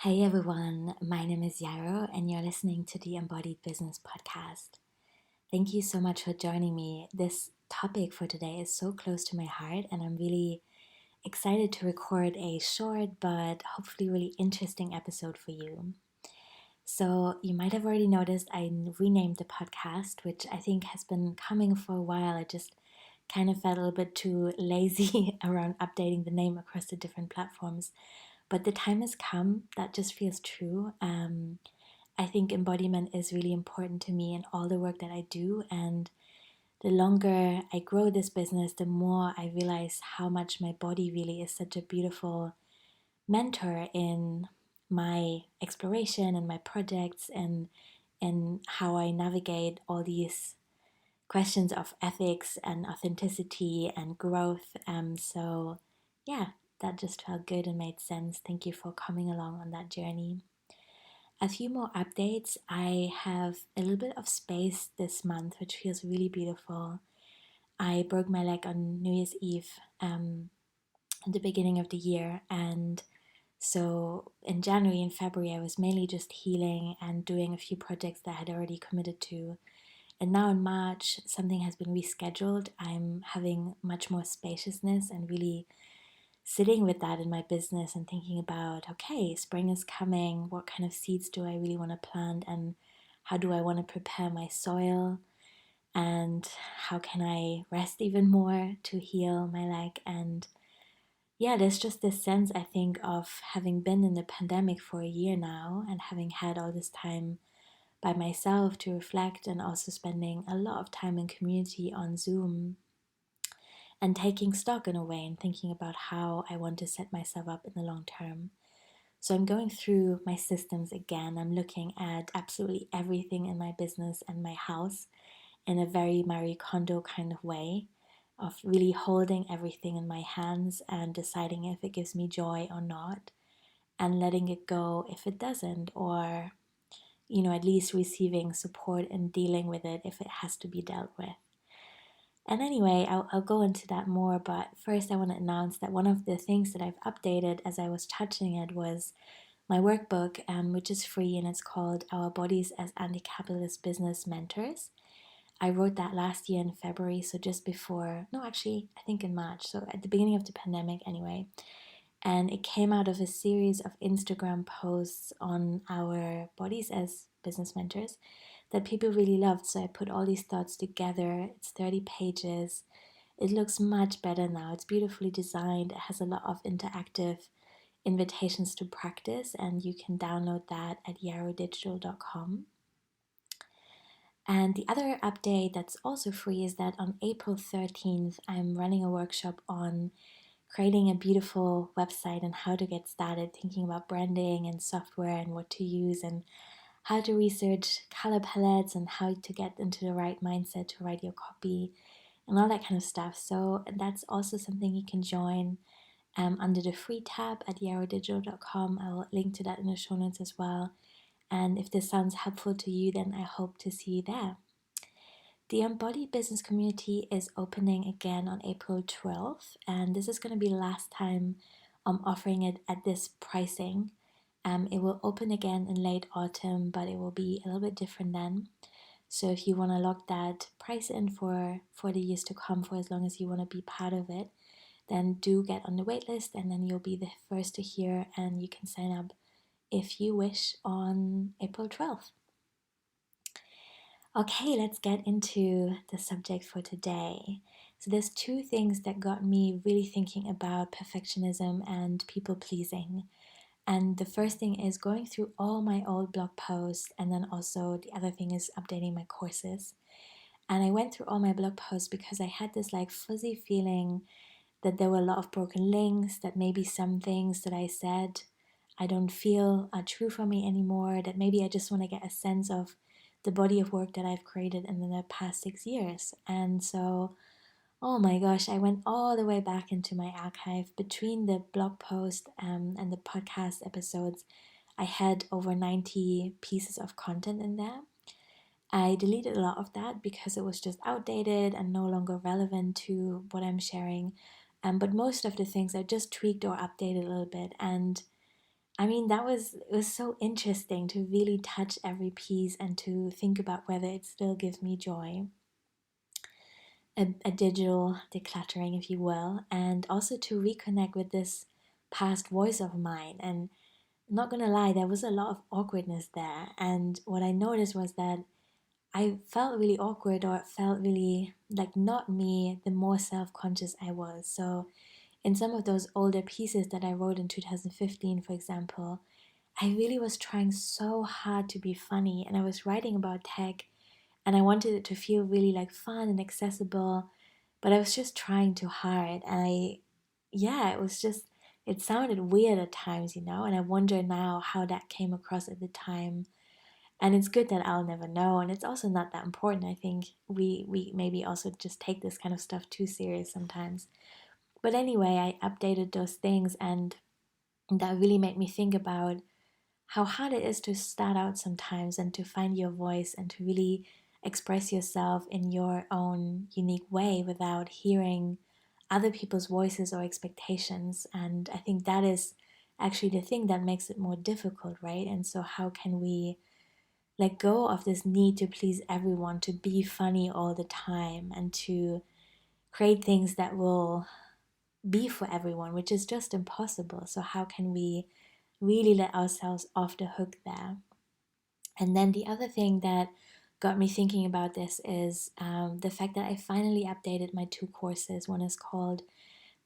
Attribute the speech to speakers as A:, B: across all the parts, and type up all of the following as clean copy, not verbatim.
A: Hey everyone, my name is Yaro and you're listening to the Embodied Business Podcast. Thank you so much for joining me. This topic for today is so close to my heart and I'm really excited to record a short but hopefully really interesting episode for you. So, you might have already noticed I renamed the podcast, which I think has been coming for a while. I just kind of felt a little bit too lazy around updating the name across the different platforms. But the time has come, that just feels true. I think embodiment is really important to me in all the work that I do. And the longer I grow this business, the more I realize how much my body really is such a beautiful mentor in my exploration and my projects and how I navigate all these questions of ethics and authenticity and growth. Yeah, that just felt good and made sense. Thank you for coming along on that journey. A few more updates. I have a little bit of space this month, which feels really beautiful. I broke my leg on New Year's Eve at the beginning of the year, and so in January and February, I was mainly just healing and doing a few projects that I had already committed to. And now in March, something has been rescheduled. I'm having much more spaciousness and really sitting with that in my business and thinking about, okay, spring is coming. What kind of seeds do I really want to plant? And how do I want to prepare my soil? And how can I rest even more to heal my leg? And yeah, there's just this sense, I think, of having been in the pandemic for a year now and having had all this time by myself to reflect and also spending a lot of time in community on Zoom and taking stock in a way and thinking about how I want to set myself up in the long term. So I'm going through my systems again. I'm looking at absolutely everything in my business and my house in a very Marie Kondo kind of way of really holding everything in my hands and deciding if it gives me joy or not and letting it go if it doesn't, or at least receiving support and dealing with it if it has to be dealt with. And anyway, I'll go into that more, but first I want to announce that one of the things that I've updated as I was touching it was my workbook, which is free and it's called Our Bodies as Anti-Capitalist Business Mentors. I wrote that last year in February, so just before, no, actually, I think in March, so at the beginning of the pandemic anyway. And it came out of a series of Instagram posts on our bodies as business mentors that people really loved. So I put all these thoughts together. It's 30 pages. It looks much better now. It's beautifully designed. It has a lot of interactive invitations to practice, and you can download that at yarodigital.com. And the other update that's also free is that on April 13th, I'm running a workshop on creating a beautiful website and how to get started thinking about branding and software and what to use and how to research color palettes and how to get into the right mindset to write your copy and all that kind of stuff. So that's also something you can join under the free tab at yarodigital.com. I will link to that in the show notes as well. And if this sounds helpful to you, then I hope to see you there. The Embodied Business Community is opening again on April 12th, and this is going to be the last time I'm offering it at this pricing. It will open again in late autumn, but it will be a little bit different then. So if you want to lock that price in for the years to come, for as long as you want to be part of it, then do get on the waitlist, and then you'll be the first to hear, and you can sign up if you wish on April 12th. Okay, let's get into the subject for today. So, there's two things that got me really thinking about perfectionism and people pleasing. And the first thing is going through all my old blog posts, and then also the other thing is updating my courses. And I went through all my blog posts because I had this like fuzzy feeling that there were a lot of broken links, that maybe some things that I said I don't feel are true for me anymore, that maybe I just want to get a sense of the body of work that I've created in the past 6 years. And so, oh my gosh, I went all the way back into my archive between the blog post and the podcast episodes. I had over 90 pieces of content in there. I deleted a lot of that because it was just outdated and no longer relevant to what I'm sharing. But most of the things I just tweaked or updated a little bit. And I mean, it was so interesting to really touch every piece and to think about whether it still gives me joy, a digital decluttering, if you will, and also to reconnect with this past voice of mine. And I'm not gonna lie, there was a lot of awkwardness there. And what I noticed was that I felt really awkward, or it felt really like not me, the more self conscious I was. So, in some of those older pieces that I wrote in 2015, for example, I really was trying so hard to be funny, and I was writing about tech, and I wanted it to feel really like fun and accessible, but I was just trying too hard. And yeah, it was just, it sounded weird at times, and I wonder now how that came across at the time. And it's good that I'll never know, and it's also not that important. I think we maybe also just take this kind of stuff too serious sometimes. But anyway, I updated those things, and that really made me think about how hard it is to start out sometimes and to find your voice and to really express yourself in your own unique way without hearing other people's voices or expectations. And I think that is actually the thing that makes it more difficult, right? And so, how can we let go of this need to please everyone, to be funny all the time, and to create things that will be for everyone, which is just impossible? So, how can we really let ourselves off the hook there? And then the other thing that got me thinking about this is the fact that I finally updated my two courses. One is called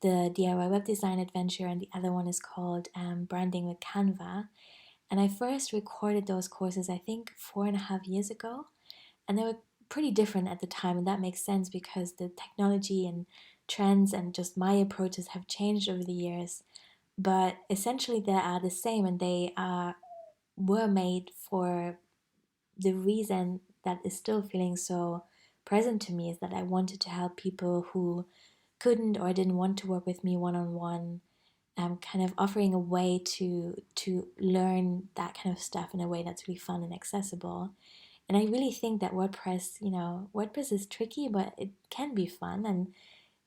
A: the DIY Web Design Adventure, and the other one is called Branding with Canva. And I first recorded those courses, I think, 4.5 years ago. And they were pretty different at the time. And that makes sense because the technology and trends and just my approaches have changed over the years. But essentially, they are the same, and were made for the reason that is still feeling so present to me, is that I wanted to help people who couldn't or didn't want to work with me one on one, kind of offering a way to learn that kind of stuff in a way that's really fun and accessible. And I really think that WordPress is tricky, but it can be fun, and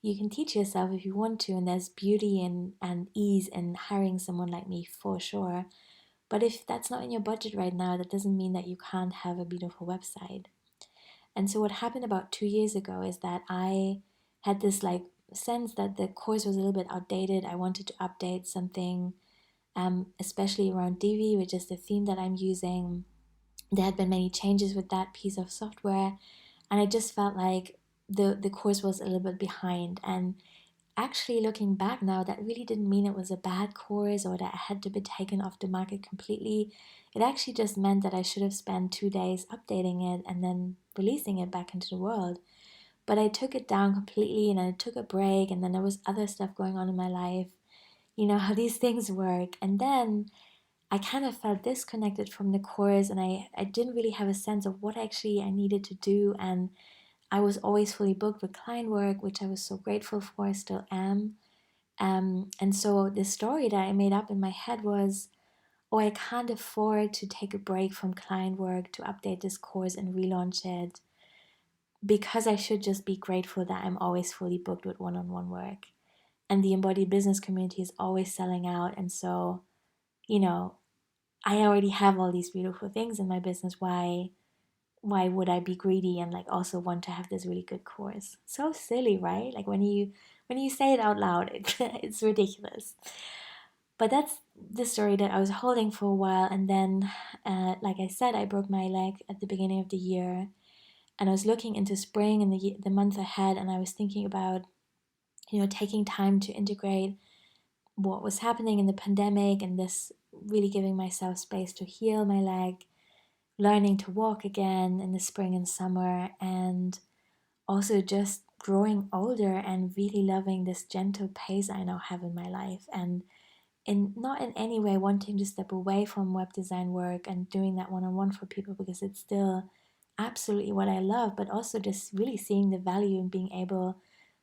A: you can teach yourself if you want to. And there's beauty and ease in hiring someone like me for sure. But if that's not in your budget right now, that doesn't mean that you can't have a beautiful website. And so what happened about 2 years ago is that I had this like sense that the course was a little bit outdated. I wanted to update something, especially around Divi, which is the theme that I'm using. There had been many changes with that piece of software, and I just felt like the course was a little bit behind. And actually, looking back now, that really didn't mean it was a bad course or that it had to be taken off the market completely. It actually just meant that I should have spent 2 days updating it and then releasing it back into the world. But I took it down completely, and I took a break, and then there was other stuff going on in my life. You know how these things work. And then I kind of felt disconnected from the course, and I didn't really have a sense of what actually I needed to do. And I was always fully booked with client work, which I was so grateful for, I still am. And so the story that I made up in my head was, oh, I can't afford to take a break from client work to update this course and relaunch it, because I should just be grateful that I'm always fully booked with one on one work. And the embodied business community is always selling out. And so, you know, I already have all these beautiful things in my business. Why would I be greedy and like also want to have this really good course? So silly, right? Like when you say it out loud, it's ridiculous. But that's the story that I was holding for a while, and then, like I said, I broke my leg at the beginning of the year, and I was looking into spring and the month ahead, and I was thinking about taking time to integrate what was happening in the pandemic and this really giving myself space to heal my leg, learning to walk again in the spring and summer, and also just growing older and really loving this gentle pace I now have in my life, and in not in any way wanting to step away from web design work and doing that one-on-one for people, because it's still absolutely what I love, but also just really seeing the value in being able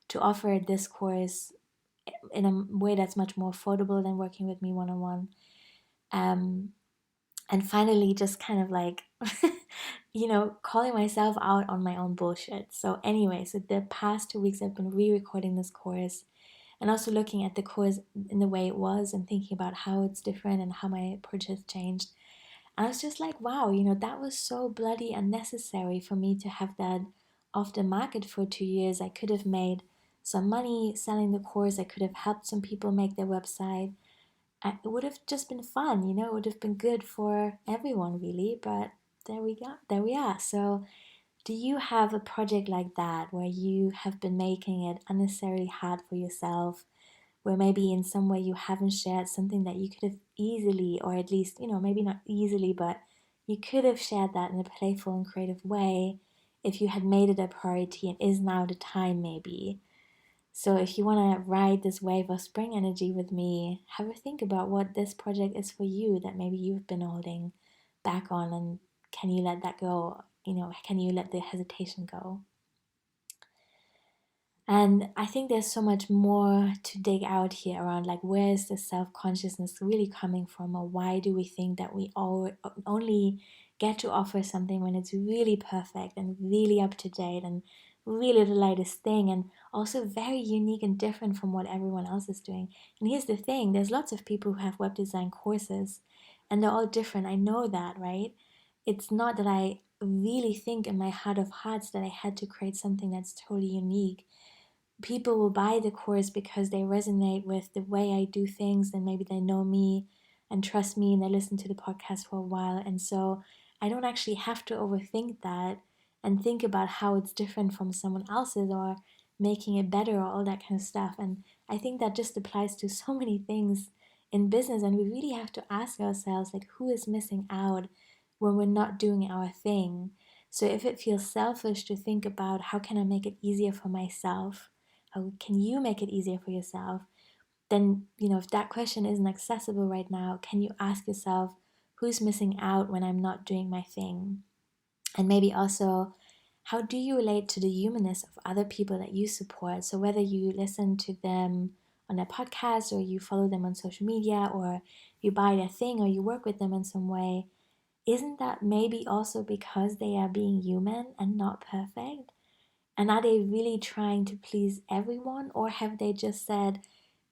A: to offer this course in a way that's much more affordable than working with me one-on-one. um, and finally just kind of like calling myself out on my own bullshit. So anyway, so the past 2 weeks I've been re-recording this course, and also looking at the course in the way it was and thinking about how it's different and how my approach has changed. And I was just like, wow, that was so bloody unnecessary for me to have that off the market for 2 years. I could have made some money selling the course. I could have helped some people make their website. It would have just been fun, it would have been good for everyone, really. But there we are. So, do you have a project like that where you have been making it unnecessarily hard for yourself, where maybe in some way you haven't shared something that you could have easily, or at least, maybe not easily, but you could have shared that in a playful and creative way if you had made it a priority and is now the time, maybe? So if you want to ride this wave of spring energy with me, have a think about what this project is for you that maybe you've been holding back on, and can you let that go? Can you let the hesitation go? And I think there's so much more to dig out here around, like, where is the self consciousness really coming from, or why do we think that we all only get to offer something when it's really perfect and really up to date and really the latest thing, and also very unique and different from what everyone else is doing. And here's the thing, there's lots of people who have web design courses and they're all different. I know that, right? It's not that I really think in my heart of hearts that I had to create something that's totally unique. People will buy the course because they resonate with the way I do things, and maybe they know me and trust me and they listen to the podcast for a while. And so I don't actually have to overthink that and think about how it's different from someone else's or making it better or all that kind of stuff. And I think that just applies to so many things in business, and we really have to ask ourselves, like, who is missing out when we're not doing our thing? So if it feels selfish to think about how can I make it easier for myself, how can you make it easier for yourself? Then, if that question isn't accessible right now, can you ask yourself, who's missing out when I'm not doing my thing? And maybe also, how do you relate to the humanness of other people that you support? So, whether you listen to them on their podcast, or you follow them on social media, or you buy their thing, or you work with them in some way, isn't that maybe also because they are being human and not perfect? And are they really trying to please everyone? Or have they just said,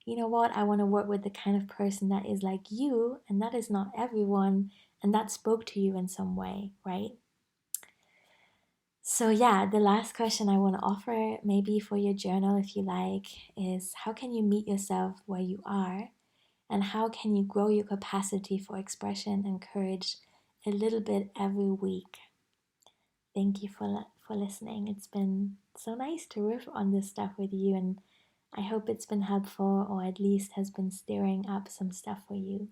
A: you know what, I want to work with the kind of person that is like you, and that is not everyone, and that spoke to you in some way, right? So, yeah, the last question I want to offer, maybe for your journal if you like, is how can you meet yourself where you are? And how can you grow your capacity for expression and courage a little bit every week? Thank you for listening. It's been so nice to riff on this stuff with you, and I hope it's been helpful, or at least has been stirring up some stuff for you.